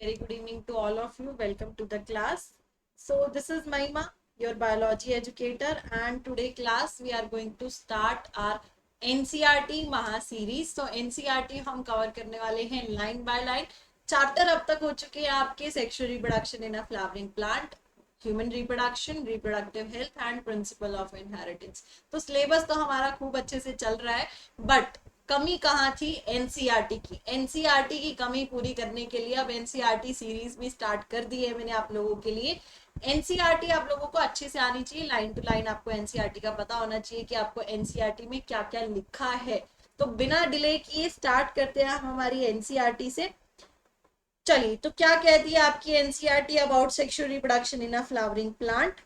Very good evening to all of you. Welcome to the class. So this is Mahima, your biology educator, and today class we are going to start our NCERT Maha series. So NCERT हम cover करने वाले हैं line by line. Chapter अब तक हो चुके हैं आपके sexual reproduction in a flowering plant, human reproduction, reproductive health and principle of inheritance. तो सिलेबस तो हमारा खूब अच्छे से चल रहा है, बट कमी कहाँ थी? एनसीईआरटी की. एनसीईआरटी की कमी पूरी करने के लिए अब एनसीईआरटी सीरीज भी स्टार्ट कर दी है मैंने आप लोगों के लिए. एनसीईआरटी आप लोगों को अच्छे से आनी चाहिए, लाइन टू लाइन आपको एनसीईआरटी का पता होना चाहिए कि आपको एनसीईआरटी में क्या क्या लिखा है. तो बिना डिले किए स्टार्ट करते हैं हम हमारी एनसीईआरटी से. चलिए, तो क्या कहती है आपकी NCERT about sexual reproduction in a flowering plant?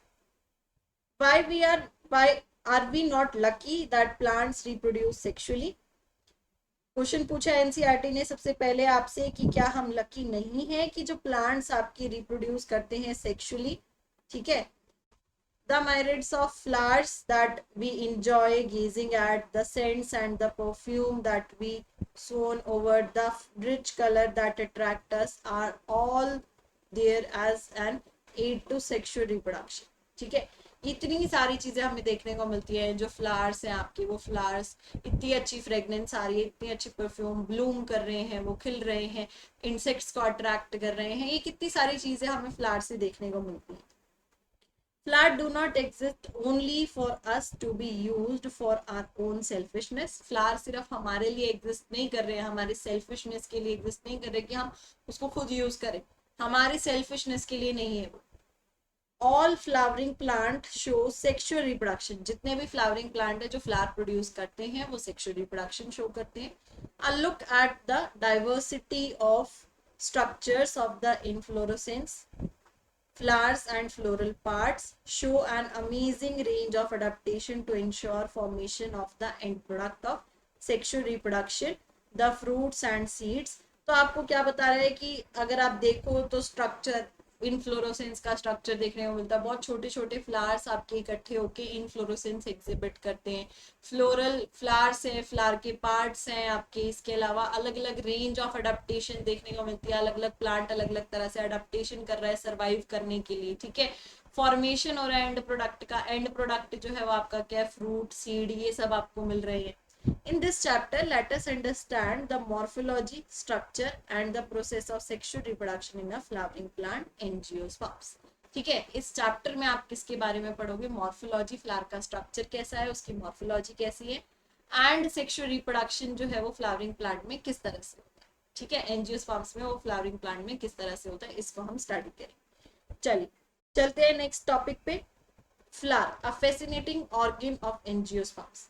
Why are we not lucky that plants reproduce sexually? Question पूछा एनसीईआरटी ने सबसे पहले आपसे कि क्या हम लकी नहीं है कि जो प्लांट्स आपकी रिप्रोड्यूस करते हैं सेक्सुअली. ठीक है. The myriads of flowers that we enjoy gazing at, the scents and the perfume that we swan over, the rich color that attract us are all there as an aid to sexual reproduction. ठीक है. इतनी सारी चीजें हमें देखने को मिलती है. जो फ्लावर्स हैं आपके, वो फ्लावर्स इतनी अच्छी फ्रेग्रेंस आ रही है, इतनी अच्छी परफ्यूम ब्लूम कर रहे हैं, वो खिल रहे हैं, इंसेक्ट्स को अट्रैक्ट कर रहे हैं. ये कितनी सारी चीजें हमें फ्लावर से देखने को मिलती है. Flower do not exist only for us to be used for our own selfishness. Flower सिर्फ हमारे लिए एग्जिस्ट नहीं कर रहे हैं, हमारे सेल्फिशनेस के लिए एग्जिस्ट नहीं कर रहे कि हम उसको खुद यूज करें. हमारी सेल्फिशनेस के लिए नहीं है वो. All flowering plant show sexual reproduction. जितने भी फ्लावरिंग प्लांट है जो फ्लावर प्रोड्यूस करते हैं वो सेक्सुअल रिप्रोडक्शन शो करते हैं. A look at the diversity of structures of the inflorescence. Flowers and floral parts show an amazing range of adaptation to ensure formation of the end product of sexual reproduction, the fruits and seeds. तो आपको क्या बता रहा है कि अगर आप देखो तो स्ट्रक्चर, इनफ्लोरोसेंस का स्ट्रक्चर देखने को मिलता है. बहुत छोटे छोटे फ्लावर्स आपके इकट्ठे होके इनफ्लोरोसेंस एग्जिबिट करते हैं. फ्लोरल फ्लावर्स हैं, फ्लावर के पार्ट्स हैं आपके. इसके अलावा अलग अलग रेंज ऑफ अडेप्टेशन देखने को मिलती है. अलग अलग प्लांट अलग अलग तरह से अडेप्टेशन कर रहा है सर्वाइव करने के लिए. ठीक है. फॉर्मेशन और एंड प्रोडक्ट का, एंड प्रोडक्ट जो है वो आपका क्या है? फ्रूट, सीड, ये सब आपको मिल रहे हैं. In this chapter, let us understand the morphology, structure and the process of sexual reproduction in a flowering plant, angiosperms. ठीक है. इस चैप्टर में आप किसके बारे में पढ़ोगे? मॉर्फोलॉजी, फ्लावर का स्ट्रक्चर कैसा है, उसकी मॉर्फोलॉजी कैसी है, एंड सेक्सुअल रिप्रोडक्शन जो है वो फ्लावरिंग प्लांट में किस तरह से होता है. ठीक है. एंजियोस्पर्म्स में वो फ्लावरिंग प्लांट में किस तरह से होता है, इसको हम स्टडी करेंगे. चलिए चलते हैं नेक्स्ट टॉपिक पे. Flower, a fascinating organ of angiosperms.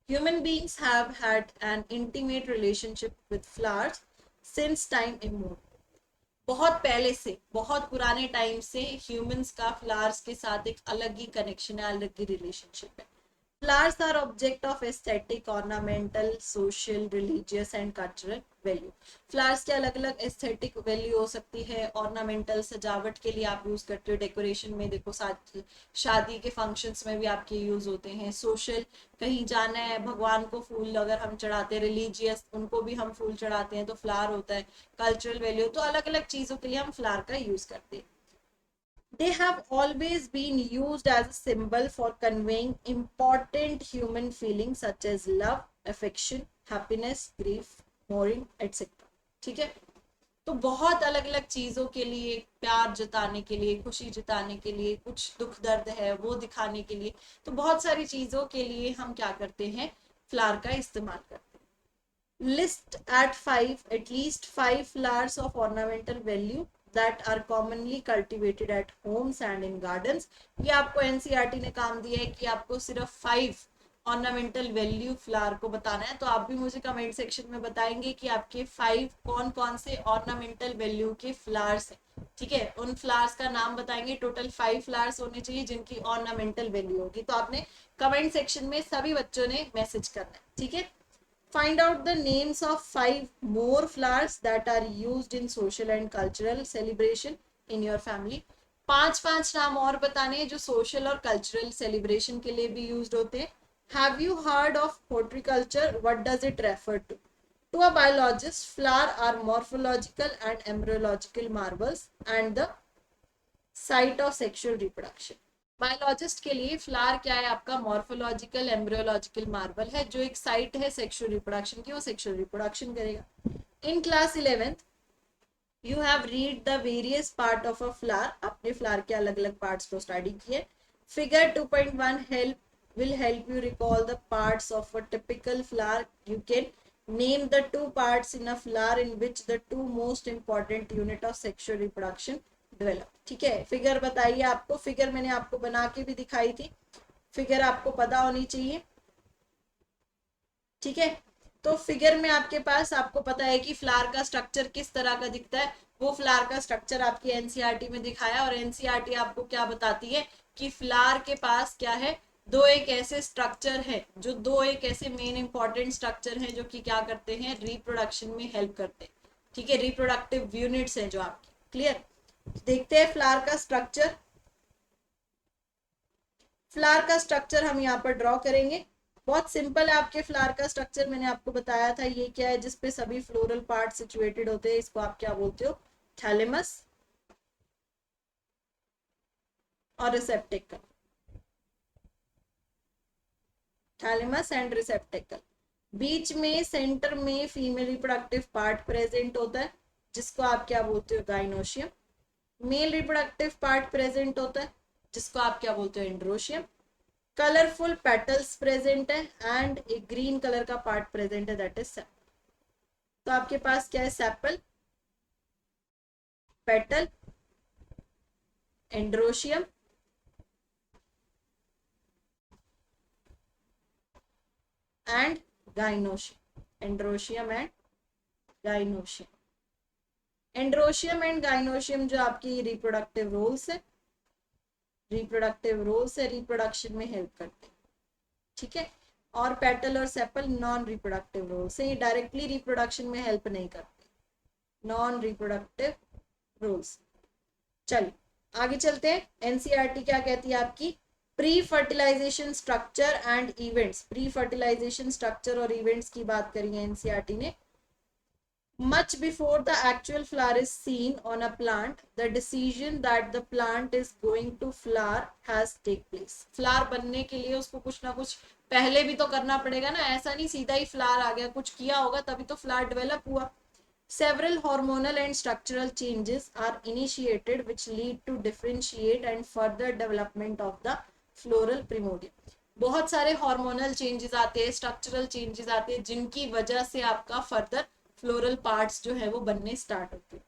Human beings have had an intimate relationship with flowers since time immemorial. बहुत पहले से, बहुत पुराने टाइम से ह्यूमंस का फ्लावर्स के साथ एक अलग ही कनेक्शन है, अलग ही रिलेशनशिप है. Flowers are object of aesthetic, ornamental, social, religious and cultural value. Flowers के अलग अलग एस्थेटिक वैल्यू हो सकती है. ऑर्नामेंटल, सजावट के लिए आप यूज करते हो. डेकोरेशन में देखो, शादी के फंक्शंस में भी आपके यूज होते हैं. सोशल, कहीं जाना है, भगवान को फूल अगर हम चढ़ाते हैं, रिलीजियस उनको भी हम फूल चढ़ाते हैं तो फ्लावर होता है. कल्चरल वैल्यू, तो अलग अलग चीजों के लिए हम फ्लावर का यूज करते हैं. They have always been used as a symbol for conveying important human feelings such as love, affection, happiness, grief, mourning, etc. ठीक है. तो बहुत अलग अलग चीजों के लिए, प्यार जताने के लिए, खुशी जताने के लिए, कुछ दुख दर्द है वो दिखाने के लिए, तो बहुत सारी चीजों के लिए हम क्या करते हैं? फ्लावर का इस्तेमाल करते हैं. List at least 5 flowers of ornamental value that are commonly cultivated at homes and in gardens. ये आपको एनसीईआरटी ने काम दिया है कि आपको सिर्फ 5 ऑर्नामेंटल वैल्यू फ्लावर को बताना है. तो आप भी मुझे कमेंट सेक्शन में बताएंगे कि आपके 5 कौन कौन से ऑर्नामेंटल वैल्यू के फ्लावर्स हैं. ठीक है. उन फ्लावर्स का नाम बताएंगे. टोटल 5 फ्लावर्स होने चाहिए जिनकी ऑर्नामेंटल वैल्यू होगी. तो आपने कमेंट सेक्शन में सभी बच्चों ने मैसेज करना है. ठीक है. Find out the names of 5 more flowers that are used in social and cultural celebration in your family. 5 नाम और बताने हैं जो सोशल और कल्चरल सेलिब्रेशन के लिए भी यूज होते हैं. Have you heard of horticulture? What does it refer to? To a biologist, flowers are morphological and embryological marvels and the site of sexual reproduction. Biologist के लिए फ्लावर क्या है आपका? मॉर्फोलॉजिकल एम्ब्रियोलॉजिकल मार्बल है, जो एक साइट है sexual reproduction की, वो सेक्सुअल रिप्रोडक्शन करेगा. In class 11th you have read the various part of a flower. आपने फ्लावर के अलग अलग पार्ट्स को स्टडी किए. Figure 2.1 will help you recall the parts of a typical flower. You can name the two parts in a flower in which the two most important unit of sexual reproduction develop. ठीक है, figure बताइए आपको. Figure मैंने आपको बना के भी दिखाई थी, फिगर आपको पता होनी चाहिए. ठीक है, तो फिगर में आपके पास, आपको पता है कि फ्लावर का स्ट्रक्चर किस तरह का दिखता है. वो फ्लावर का स्ट्रक्चर आपकी एनसीईआरटी में दिखाया, और एनसीईआरटी आपको क्या बताती है कि फ्लावर के पास क्या है, दो एक ऐसे स्ट्रक्चर है, जो दो एक ऐसे मेन इंपॉर्टेंट स्ट्रक्चर हैं जो कि क्या करते हैं, रिप्रोडक्शन में हेल्प करते हैं. ठीक है, रिप्रोडक्टिव यूनिट्स हैं जो आपकी. क्लियर? देखते हैं फ्लावर का स्ट्रक्चर. फ्लावर का स्ट्रक्चर हम यहाँ पर ड्रॉ करेंगे. बहुत सिंपल है आपके फ्लावर का स्ट्रक्चर. मैंने आपको बताया था ये क्या है, जिसपे सभी फ्लोरल पार्ट सिचुएटेड होते हैं. इसको आप क्या बोलते हो? थैलेमस और रिसेप्टेकल. Thalamus and receptacle. बीच में सेंटर में फीमेल रिप्रोडक्टिव पार्ट प्रेजेंट होता है, जिसको आप क्या बोलते हो? Gynoecium. Male reproductive part present होता है, जिसको आप क्या बोलते हो? एंड्रोशियम. कलरफुल पेटल्स प्रेजेंट है एंड एक ग्रीन कलर का पार्ट प्रेजेंट है, दैट इज सेपल. तो आपके पास क्या है? Sepal, petal, androecium and gynoecium. Androecium and gynoecium. Androecium and gynoecium जो आपकी रिप्रोडक्टिव रोल्स है, रिप्रोडक्टिव रोल्स है, रिप्रोडक्शन में हेल्प करते हैं. ठीक है, और पेटल और सेपल नॉन रिप्रोडक्टिव रोल्स है, ये डायरेक्टली रिप्रोडक्शन में हेल्प नहीं करते, नॉन रिप्रोडक्टिव रोल्स. चलिए आगे चलते हैं. एनसीईआरटी क्या कहती है आपकी? Pre fertilization structure and events. Pre fertilization structure और इवेंट्स की बात करी है एनसीईआरटी ने. Much before the actual flower is seen on a plant, the decision that the plant is going to flower has take place. Flower बनने के लिए उसको कुछ ना कुछ पहले भी तो करना पड़ेगा ना, ऐसा नहीं सीधा ही फ्लावर आ गया, कुछ किया होगा तभी तो फ्लावर डेवलप हुआ. Several hormonal and structural changes are initiated which lead to differentiate and further development of the floral primordium. बहुत सारे हार्मोनल चेंजेस आते हैं, स्ट्रक्चरल चेंजेस आते हैं, जिनकी वजह से आपका फर्दर फ्लोरल पार्ट्स जो है वो बनने स्टार्ट होते हैं.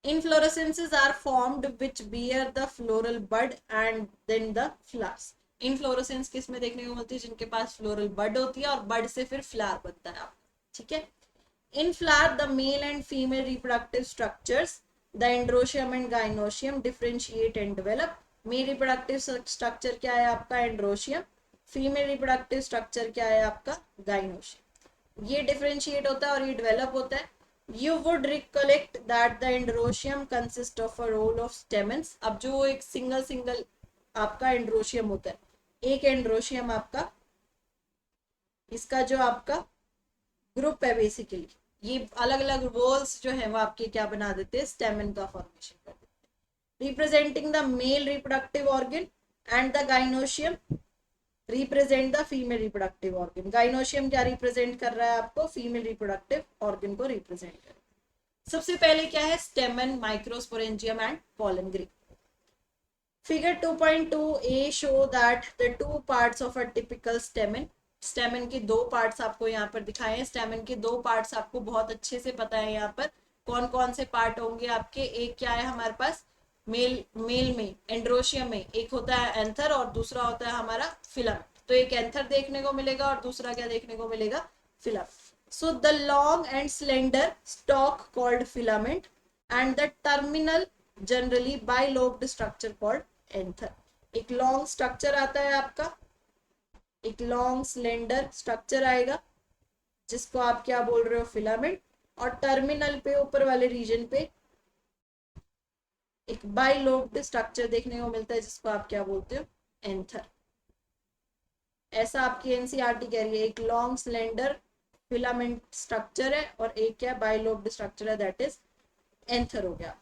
Inflorescences are formed which bear the floral bud and then the flowers. Inflorescence किस में देखने को मिलती है? जिनके पास फ्लोरल बड होती है और बड से फिर फ्लावर बनता है आपका. ठीक है, in flower the male and female reproductive structures, the androecium and gynoecium differentiate and develop. male reproductive structure क्या है आपका? एंड्रोशियम. फीमेल रिप्रोडक्टिव स्ट्रक्चर क्या है आपका? गाइनोशियम. ये डिफरेंशिएट होता है और ये डेवलप होता है. You would recollect that the androecium consists of a row of stamens. अब जो एक सिंगल आपका एंड्रोशियम होता है, एक एंड्रोशियम आपका, इसका जो आपका ग्रुप है बेसिकली, ये अलग अलग रोल्स जो है वो आपके क्या बना देते हैं? स्टेमन का फॉर्मेशन कर देते हैं. Representing the male reproductive organ and the gynoecium represent the female reproductive organ. Gynoecium क्या रिप्रेजेंट कर रहा है आपको? फीमेल रिप्रोडक्टिव ऑर्गन को रिप्रेजेंट कर रहा है. सबसे पहले क्या है? स्टेमन, microsporangium and pollen grain. Figure 2.2a show that the two parts of a typical स्टेमन. स्टेमन के दो पार्ट्स आपको यहाँ पर दिखाए हैं. स्टेमन के दो पार्ट्स आपको बहुत अच्छे से पता है यहाँ पर कौन कौन से पार्ट होंगे आपके. एक क्या है हमारे पास? मेल में एंड्रोशियम में एक होता है एंथर और दूसरा होता है हमारा फिलामेंट. तो एक एंथर देखने को मिलेगा और दूसरा क्या देखने को मिलेगा? Filament. So the long and slender stock called filament and the terminal generally bilobed structure called anther. एक लॉन्ग स्ट्रक्चर आता है आपका, एक लॉन्ग स्लेंडर स्ट्रक्चर आएगा जिसको आप क्या बोल रहे हो? फिलामेंट. और टर्मिनल पे ऊपर वाले रीजन पे एक बाइलोब्ड स्ट्रक्चर देखने को मिलता है जिसको आप क्या बोलते हो? एंथर. ऐसा आपकी एनसीईआरटी कह रही है. एक लॉन्ग स्लेंडर फिलामेंट स्ट्रक्चर है, और एक क्या बाइलोब्ड स्ट्रक्चर है, दैट इज एंथर हो गया।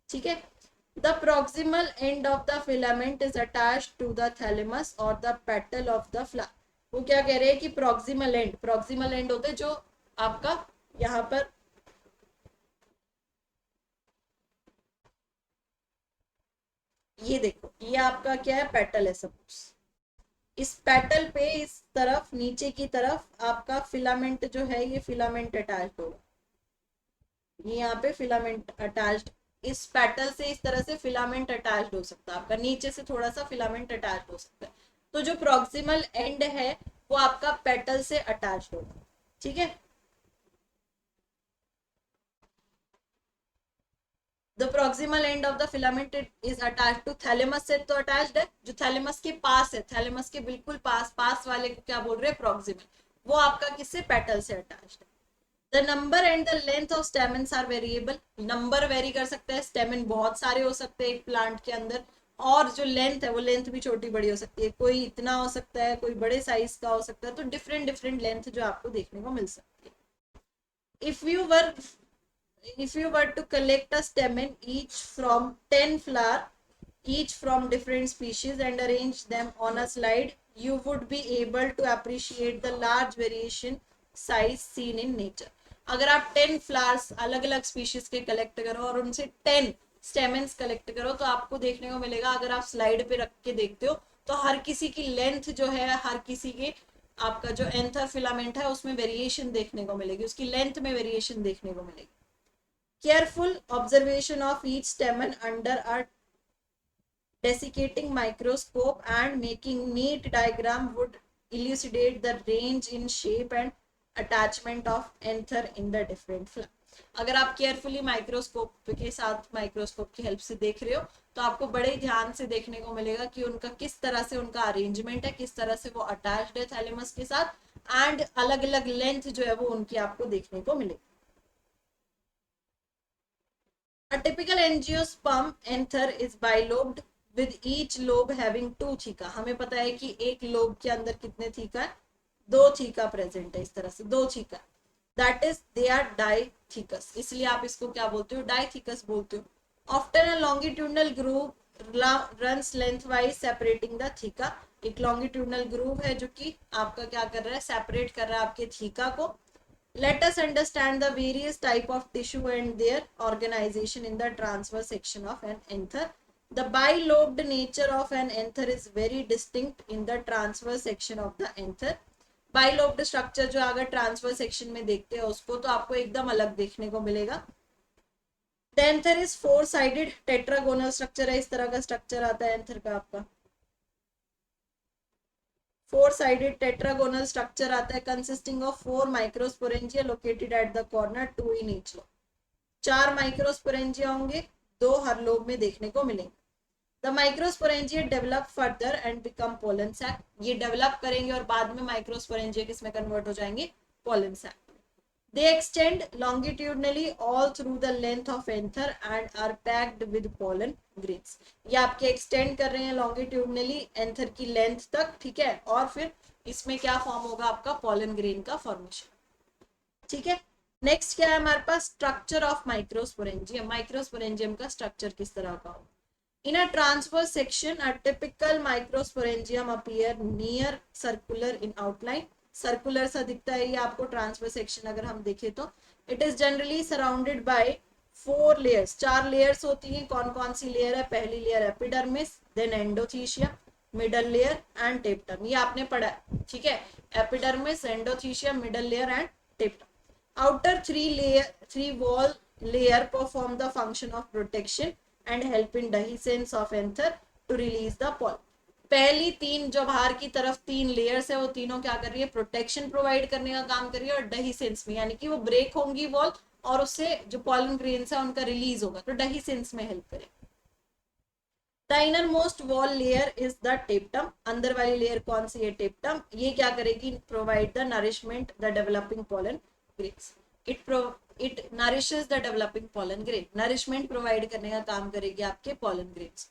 ठीक है। The proximal end of the filament is attached to the thalamus और the petal of the flower. वो क्या कह रहे हैं कि प्रोक्सिमल एंड होते हैं जो आपका यहाँ पर ये देखो, ये आपका क्या है, पेटल है सपोज। इस पेटल पे इस तरफ नीचे की तरफ आपका फिलामेंट जो है, ये फिलामेंट अटैच्ड होगा, ये यहाँ पे फिलामेंट अटैच्ड, इस पेटल से इस तरह से फिलामेंट अटैच्ड हो सकता है आपका, नीचे से थोड़ा सा फिलामेंट अटैच्ड हो सकता है। तो जो प्रॉक्सिमल एंड है वो आपका पेटल से अटैच्ड होगा। ठीक है। The proximal end of the filament is attached to thalamus से, तो अटैच्ड है, जो थैलेमस के पास है, थैलेमस के बिल्कुल पास, पास वाले को क्या बोल रहे हैं, प्रॉक्सिमल, वो आपका किससे, पेटल से अटैच्ड है। The number and the length of stamens are variable. Number vary कर सकते हैं, स्टेमन बहुत सारे हो सकते हैं एक प्लांट के अंदर, और जो लेंथ है वो लेंथ भी छोटी बड़ी हो सकती है, कोई इतना हो सकता है, कोई बड़े साइज का हो सकता है, तो डिफरेंट डिफरेंट लेंथ जो आपको देखने को मिल सकती है। If you were to collect a stamen each from 10 flower, each from different species, and arrange them on a slide, you would be able to appreciate the large variation size seen in nature. अगर आप 10 flowers अलग अलग species के collect करो और उनसे 10 stamens collect करो, तो आपको देखने को मिलेगा, अगर आप स्लाइड पे रख के देखते हो तो हर किसी की लेंथ जो है, हर किसी के आपका जो एंथर फिलामेंट है उसमें वेरिएशन देखने को मिलेगी, उसकी लेंथ में वेरिएशन देखने को मिलेगी। Careful observation of each stamen under a desiccating microscope and making neat diagram would elucidate the range in shape and attachment of anther in the different flower. अगर आप केयरफुली माइक्रोस्कोप के साथ, microscope की help से देख रहे हो, तो आपको बड़े ध्यान से देखने को मिलेगा कि उनका किस तरह से उनका अरेंजमेंट है, किस तरह से वो अटैच्ड है थैलेमस के साथ, एंड अलग अलग लेंथ जो है वो उनकी आपको देखने को मिलेगी। A typical angiosperm anther is bilobed with each lobe having 2 theca. हमें पता है कि एक लोब के अंदर कितने थीका है, 2 थीका प्रेजेंट है, इस तरह से 2 theca, that is they are dithecous, इसलिए आप इसको क्या बोलते हो, डाइथीकस बोलते हो। Often a longitudinal groove runs lengthwise separating the theca. एक लॉन्गिट्यूडनल ग्रूव है जो कि आपका क्या कर रहा है, सेपरेट कर रहा है आपके थीका को। Let us understand the various type of tissue and their organization in the transverse section of an anther. The bilobed nature of an anther is very distinct in the transverse section of the anther. Bilobed structure जो अगर transverse section में देखते हैं उसको, तो आपको एकदम अलग देखने को मिलेगा। The anther is four-sided tetragonal structure है, इस तरह का स्ट्रक्चर आता है anther का आपका। फोर साइडेड टेट्रागोनल स्ट्रक्चर आता है, consisting of 4 microsporangia located at the corner, 2 in each lobe. 4 microsporangia होंगे, 2 हर लोब में देखने को मिलेंगे। The microsporangia develop further and become pollen sac. ये डेवलप करेंगे और बाद में माइक्रोस्पोरेंजिया किसमें कन्वर्ट हो जाएंगे, pollen sac. They extend longitudinally all through the length of anther and are packed with pollen grains. ये आपके extend कर रहे हैं longitudinally anther की length तक, ठीक है, और फिर इसमें क्या फॉर्म होगा आपका, pollen grain का फॉर्मेशन। ठीक है। नेक्स्ट क्या है हमारे पास, स्ट्रक्चर ऑफ माइक्रोस्पोरेंजियम। माइक्रोस्पोरेंजियम का स्ट्रक्चर किस तरह का होगा। In a transverse section, a typical microsporangium appear near circular in outline. Circular सा दिखता है ये आपको ट्रांसफर सेक्शन अगर हम देखें तो। It is generally surrounded by 4 layers, 4 layers होती हैं। कौन कौन सी लेयर है, पहली layer epidermis, then endothecium, middle layer and tapetum. ये आपने पढ़ा है, ठीक है, epidermis, endothecium, middle layer and tapetum. Outer 3 wall layer perform the function of protection and help in dehiscence of anther to release the pollen। पहली 3 जो बाहर की तरफ 3 लेयर्स है, वो तीनों क्या कर रही है, प्रोटेक्शन प्रोवाइड करने का काम कर रही है, और dehiscence में, यानी कि वो ब्रेक होंगी वॉल और उससे जो पॉलन ग्रेन्स है उनका रिलीज होगा, तो dehiscence में हेल्प करेगी। The inner most wall layer is the टेप्टम। अंदर वाली लेयर कौन सी है, टेप्टम। ये क्या करेगी, provide the nourishment the developing pollen grains. It nourishes the developing pollen grain, nourishment provide करने का काम करेगी आपके pollen grains.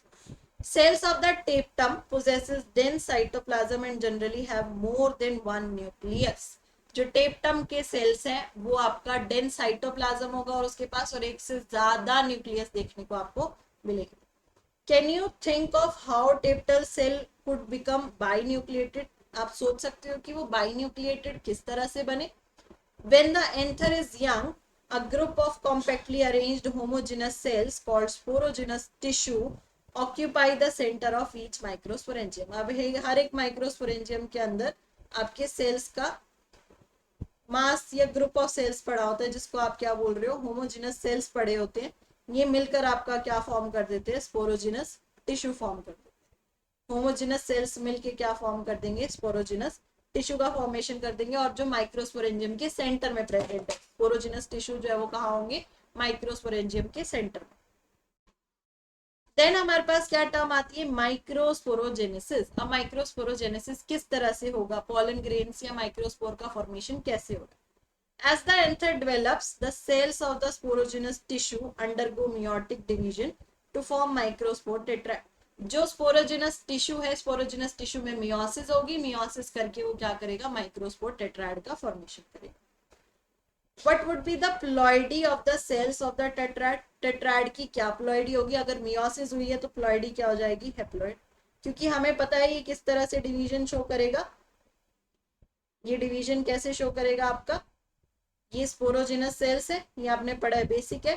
Cells of the tapetum possesses dense cytoplasm and generally have more than one nucleus। जो टेप्टम के sales हैं वो आपका डेंस साइटोप्लाज्म होगा और उसके पास, और एक से ज्यादा न्यूक्लियस देखने को आपको मिलेगा। Can you think of how tapetal cell could become binucleated? आप सोच सकते हो कि वो बाइन्यूक्लिएटेड किस तरह से बने। When the anther is young, a group of compactly arranged homogeneous cells called sporogenous tissue occupy the center of each microsporangium. अब हर एक माइक्रोस्पोरेंजियम के अंदर आपके सेल्स का मास या ग्रुप ऑफ सेल्स पड़ा होता है, जिसको आप क्या बोल रहे हो, होमोजिनस सेल्स पड़े होते हैं। ये मिलकर आपका क्या फॉर्म कर देते हैं, स्पोरोजिनस टिश्यू फॉर्म कर देते हैं। होमोजिनस सेल्स मिलके क्या फॉर्म कर देंगे, स्पोरोजिनस टिश्यू का फॉर्मेशन कर देंगे, और जो माइक्रोस्पोरेंजियम के सेंटर में प्रेजेंट है, स्पोरोजिनस टिश्यू जो है वो कहाँ होंगे, माइक्रोस्पोरेंजियम के सेंटर में। देन हमारे पास क्या टर्म आती है, माइक्रोस्पोरोजेनेसिस। अब माइक्रोस्पोरोजेनेसिस किस तरह से होगा, पॉलन ग्रेन्स या माइक्रोस्पोर का फॉर्मेशन कैसे होगा। As the anther develops, the cells of the sporogenous tissue undergo meiotic division to form microspore tetrad. जो स्पोरोजिनस टिश्यू है, स्पोरोजिनस टिश्यू में मियोसिस होगी, मियोसिस करके वो क्या करेगा, माइक्रोस्पोर टेट्राड का फॉर्मेशन करेगा। What would be the ploidy of the cells of the tetrad? Tetrad की क्या प्लॉइडी होगी, अगर मियोसिस हुई है तो प्लॉइडी क्या हो जाएगी, हेप्लॉइड। क्योंकि हमें पता है ये किस तरह से डिवीजन शो करेगा, ये डिवीजन कैसे शो करेगा आपका, ये स्पोरोजिनस सेल्स है, ये आपने पढ़ा है, बेसिक है।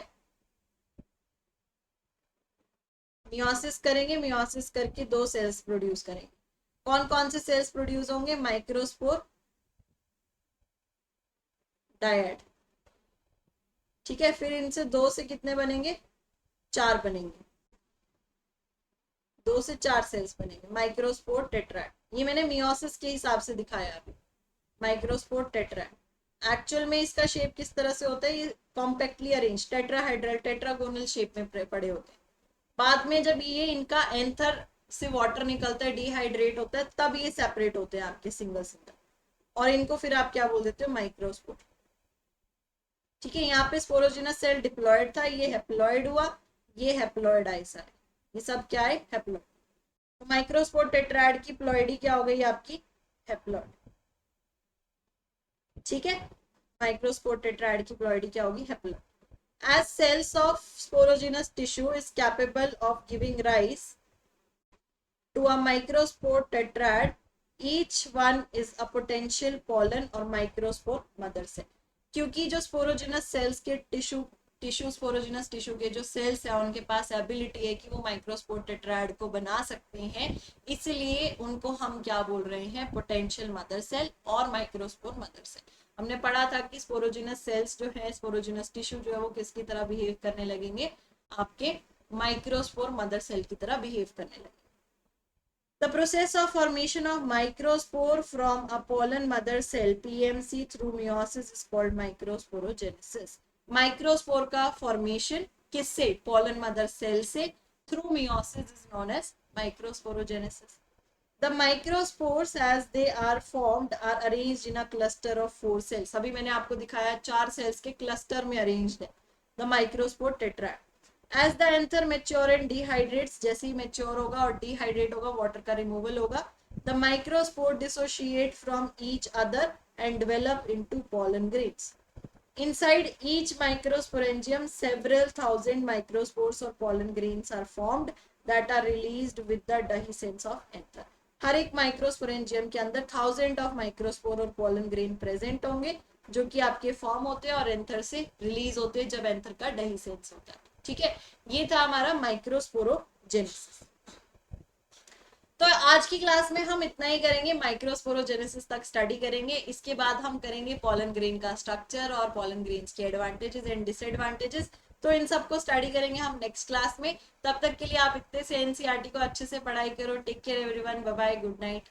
मियोसिस करेंगे, मियोसिस करके दो सेल्स प्रोड्यूस करेंगे। कौन कौन से सेल्स प्रोड्यूस होंगे, माइक्रोस्पोर, डायड, ठीक है। फिर इनसे दो से कितने बनेंगे, चार बनेंगे, दो से चार सेल्स बनेंगे, माइक्रोस्पोर टेट्राड। ये मैंने मियोसिस के हिसाब से दिखाया अभी, माइक्रोस्पोर टेट्राड। एक्चुअल में इसका शेप किस तरह से होता है, ये compactly arrange tetrahedral tetragonal shape में पड़े होते हैं। बाद में जब ये इनका एंथर से वाटर निकलता है, डिहाइड्रेट होता है, तब ये सेपरेट होते हैं आपके सिंगल सिंगल, और इनको फिर आप क्या बोल देते हो, माइक्रोस्पोर। ठीक है, यहाँ पे स्पोरोजिनस सेल डिप्लॉयड था, ये हेप्लॉयड हुआ, ये हेप्लॉयड आइसा है, ये सब क्या है, हेप्लॉयड। तो माइक्रोस्पोर टेट्राड की प्लॉइडी क्या हो गई आपकी, हेप्लॉयड। ठीक है, माइक्रोस्पोर टेट्राड की प्लॉइडी क्या होगी, haploid. As cells of sporogenous tissue is capable of giving rise to a microspore tetrad, each one is a potential pollen or microspore mother cell. क्योंकि जो स्पोरोजिनस सेल्स के tissue sporogenous tissue के जो sales है उनके पास ability है कि वो माइक्रोस्पोर टेट्राड को बना सकते हैं, इसलिए उनको हम क्या बोल रहे हैं, पोटेंशियल मदर सेल और माइक्रोस्पोर मदर सेल। हमने पढ़ा था कि स्पोरोजिनस सेल्स जो है, स्पोरोजिनस टिश्यू जो है वो किसकी तरह बिहेव करने लगेंगे, आपके माइक्रोस्पोर मदर सेल की तरह बिहेव करने लगेंगे। The process of formation of microspore from a pollen mother cell PMC through meiosis is called microsporogenesis. Microspore का फॉर्मेशन किससे, pollen mother cell से, through meiosis is known as microsporogenesis. The microspores as they are formed are arranged in a cluster of 4 cells. अभी मैंने आपको दिखाया 4 sales के cluster में arranged है the microspore tetrad. As the anther mature and dehydrates, जैसे ही mature होगा और डिहाइड्रेट होगा, वाटर का रिमूवल होगा, the microspore dissociate from each other and develop into pollen grains. Inside each microsporangium, several thousand microspores or pollen grains are formed that are released with the dehiscence of anther. हर एक microsporangium के अंदर 1000 of microspore और pollen grain present होंगे, जो कि आपके form होते हैं और एंथर से रिलीज होते हैं जब एंथर का डेहिसेंस होता है। ठीक है, ये था हमारा माइक्रोस्पोरोजेनेसिस। तो आज की क्लास में हम इतना ही करेंगे, माइक्रोस्पोरोजेनेसिस तक स्टडी करेंगे। इसके बाद हम करेंगे पोलन ग्रेन का स्ट्रक्चर और पोलन ग्रेन्स के एडवांटेजेस एंड डिसएडवांटेजेस। तो इन सबको स्टडी करेंगे हम नेक्स्ट क्लास में। तब तक के लिए आप इतने से एनसीईआरटी को अच्छे से पढ़ाई करो। Take care everyone, bye bye, good night.